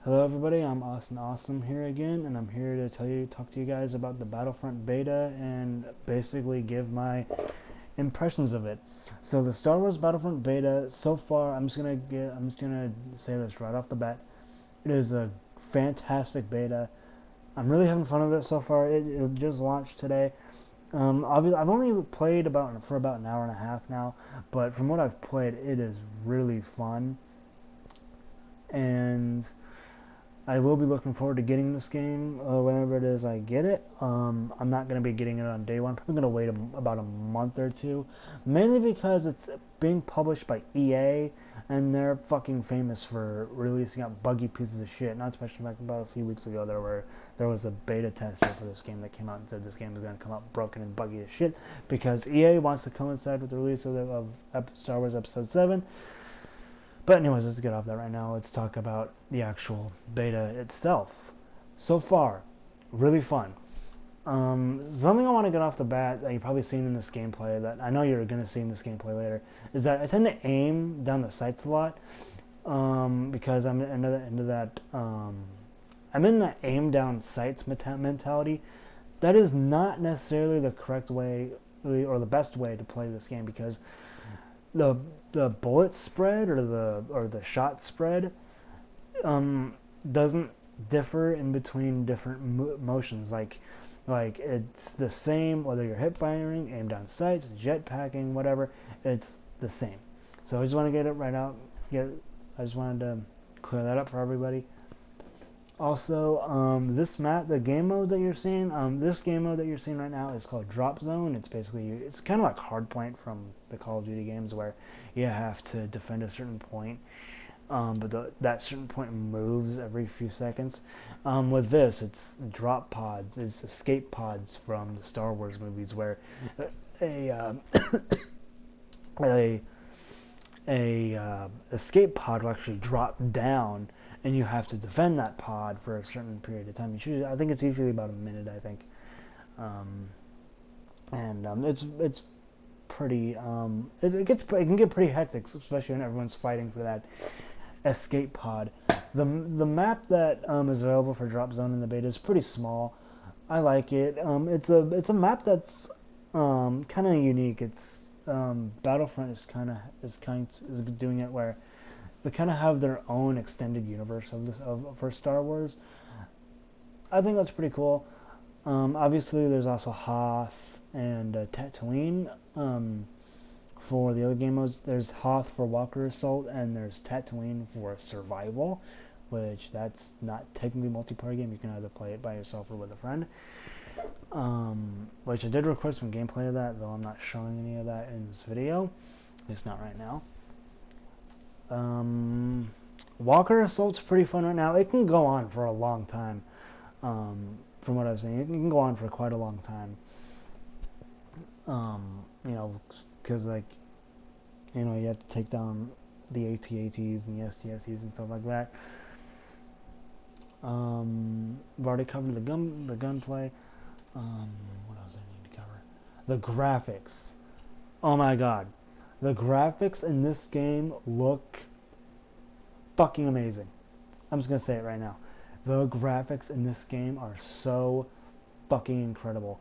Hello everybody, I'm Austin Awesome here again, and I'm here to talk to you guys about the Battlefront beta and basically give my impressions of it. So the Star Wars Battlefront beta, so far, I'm just gonna say this right off the bat. It is a fantastic beta. I'm really having fun with it so far. It just launched today. Obviously, I've only played for about an hour and a half now, but from what I've played, it is really fun, and I will be looking forward to getting this game whenever it is I get it. I'm not going to be getting it on day one. I'm probably going to wait about a month or two, mainly because it's being published by EA, and they're fucking famous for releasing out buggy pieces of shit. Not especially like about a few weeks ago, there was a beta tester for this game that came out and said this game is going to come out broken and buggy as shit because EA wants to coincide with the release of Star Wars Episode 7. But anyways, let's get off that right now. Let's talk about the actual beta itself. So far, really fun. Something I want to get off the bat that you've probably seen in this gameplay, that I know you're going to see in this gameplay later, is that I tend to aim down the sights a lot because I'm into that. I'm in the aim down sights mentality. That is not necessarily the correct way or the best way to play this game because the bullet spread or the shot spread doesn't differ in between different motions. Like it's the same whether you're hip firing, aim down sights, jetpacking, whatever. It's the same. So I just want to get it right out. I just wanted to clear that up for everybody. Also, this map, the game mode that you're seeing, this game mode that you're seeing right now is called Drop Zone. It's kind of like Hardpoint from the Call of Duty games where you have to defend a certain point, but that certain point moves every few seconds. With this, it's drop pods, it's escape pods from the Star Wars movies where a escape pod will actually drop down, and you have to defend that pod for a certain period of time. I think it's usually about a minute. I think, it's pretty. It can get pretty hectic, especially when everyone's fighting for that escape pod. The map that is available for Drop Zone in the beta is pretty small. I like it. It's a map that's kind of unique. It's Battlefront is doing it where they kind of have their own extended universe for Star Wars. I think that's pretty cool. Obviously, there's also Hoth and Tatooine. For the other game modes, there's Hoth for Walker Assault, and there's Tatooine for Survival, which that's not technically a multiplayer game. You can either play it by yourself or with a friend. Which I did record some gameplay of that, though I'm not showing any of that in this video. At least not right now. Walker Assault's pretty fun right now. It can go on for a long time. From what I've seen, it can go on for quite a long time. Because you have to take down the AT-ATs and the ST-STs and stuff like that. I've already covered the gunplay. What else do I need to cover? The graphics. Oh my god. The graphics in this game look fucking amazing. I'm just gonna say it right now. The graphics in this game are so fucking incredible.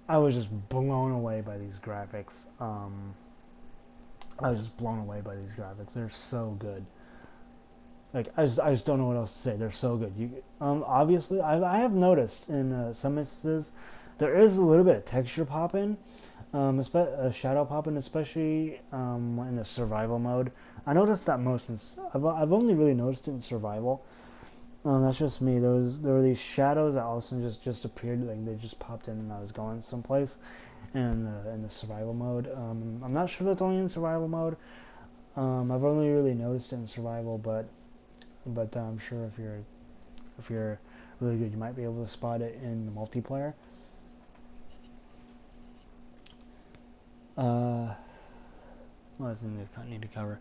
I was just blown away by these graphics. They're so good. Like I just don't know what else to say. They're so good. Obviously, I have noticed in some instances there is a little bit of texture popping, shadow popping, especially in the survival mode. I noticed that I've only really noticed it in survival. That's just me. There were these shadows that all of a sudden just appeared, like they just popped in and I was going someplace. In the survival mode, I'm not sure if that's only in survival mode. I've only really noticed it in survival, but I'm sure if you're really good, you might be able to spot it in the multiplayer. What else do I need to cover?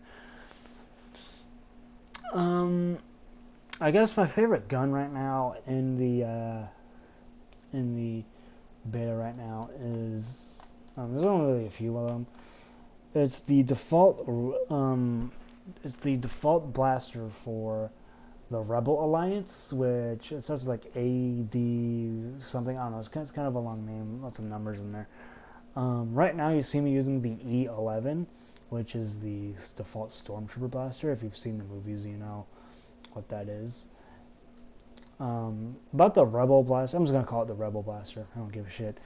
I guess my favorite gun right now in the beta right now is there's only really a few of them. It's the default it's the default blaster for the Rebel Alliance, which it starts like AD something. I don't know. It's kind of a long name, lots of numbers in there. Right now, you see me using the E11, which is the default Stormtrooper blaster. If you've seen the movies, you know what that is. About the Rebel blaster, I'm just gonna call it the Rebel blaster. I don't give a shit.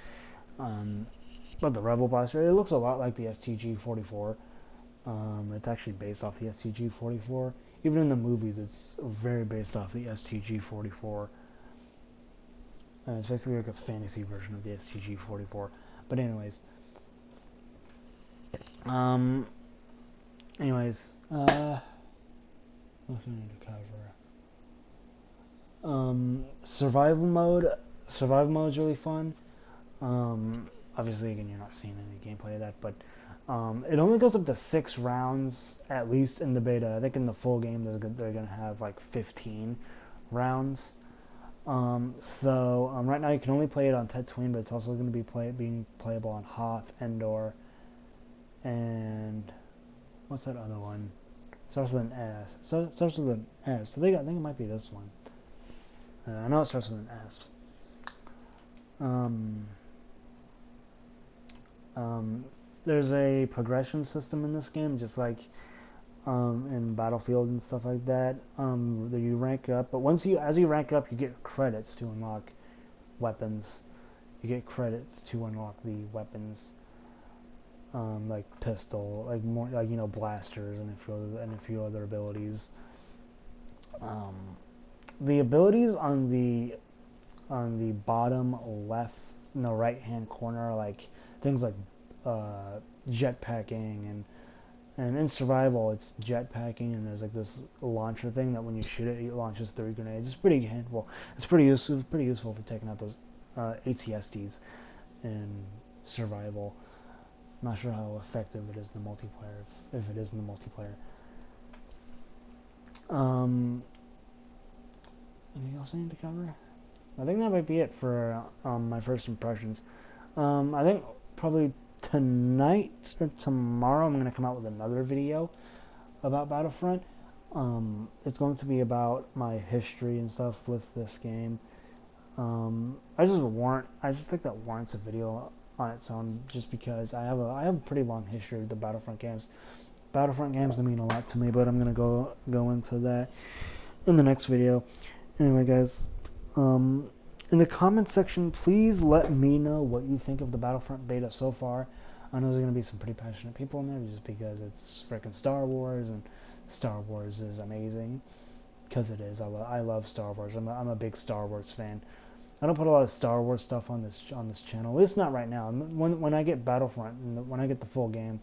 But the Rebel blaster, it looks a lot like the STG-44. It's actually based off the STG-44. Even in the movies, it's very based off the STG-44. It's basically like a fantasy version of the STG-44. But anyways, what do I need to cover? Survival mode. Survival mode is really fun. Obviously, again, you're not seeing any gameplay of that, but it only goes up to 6 rounds, at least in the beta. I think in the full game, they're going to have like 15 rounds. Right now you can only play it on Tatooine, but it's also going to be being playable on Hoth, Endor, and what's that other one? Starts with an S. So starts with an S. I think it might be this one. I know it starts with an S. There's a progression system in this game, just like in Battlefield and stuff like that. That you rank up, but as you rank up, you get credits to unlock weapons. You get credits to unlock the weapons, like pistol, like more, like blasters, and a few other abilities. The abilities on the bottom left, in the right hand corner, are like things like jetpacking, and in survival it's jetpacking, and there's like this launcher thing that when you shoot it, it launches 3 grenades. It's pretty handful. It's pretty useful for taking out those ATSTs in survival. I'm not sure how effective it is in the multiplayer, if it is in the multiplayer. Anything else I need to cover? I think that might be it for my first impressions. I think probably tonight or tomorrow I'm going to come out with another video about Battlefront. It's going to be about my history and stuff with this game. I just think that warrants a video on its own, just because I have a pretty long history with the Battlefront games. Battlefront games mean a lot to me, but I'm going to go into that in the next video. Anyway, guys, in the comments section, please let me know what you think of the Battlefront beta so far. I know there's going to be some pretty passionate people in there, just because it's freaking Star Wars, and Star Wars is amazing, because it is. I love Star Wars. I'm a big Star Wars fan. I don't put a lot of Star Wars stuff on this channel. At least not right now. When I get Battlefront, and when I get the full game,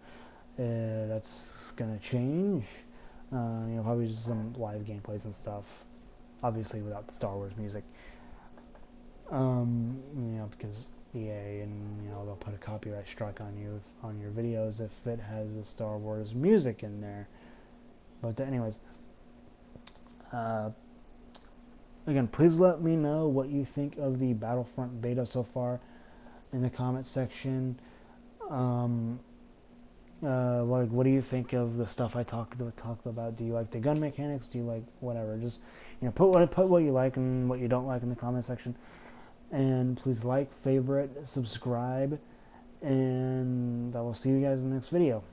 that's gonna change. Probably just some live gameplays and stuff. Obviously, without the Star Wars music. Because EA and they'll put a copyright strike on you on your videos if it has the Star Wars music in there. But anyways, again, please let me know what you think of the Battlefront beta so far in the comment section. Like, what do you think of the stuff I talked about? Do you like the gun mechanics? Do you like whatever? Just put what you like and what you don't like in the comment section. And please like, favorite, subscribe, and I will see you guys in the next video.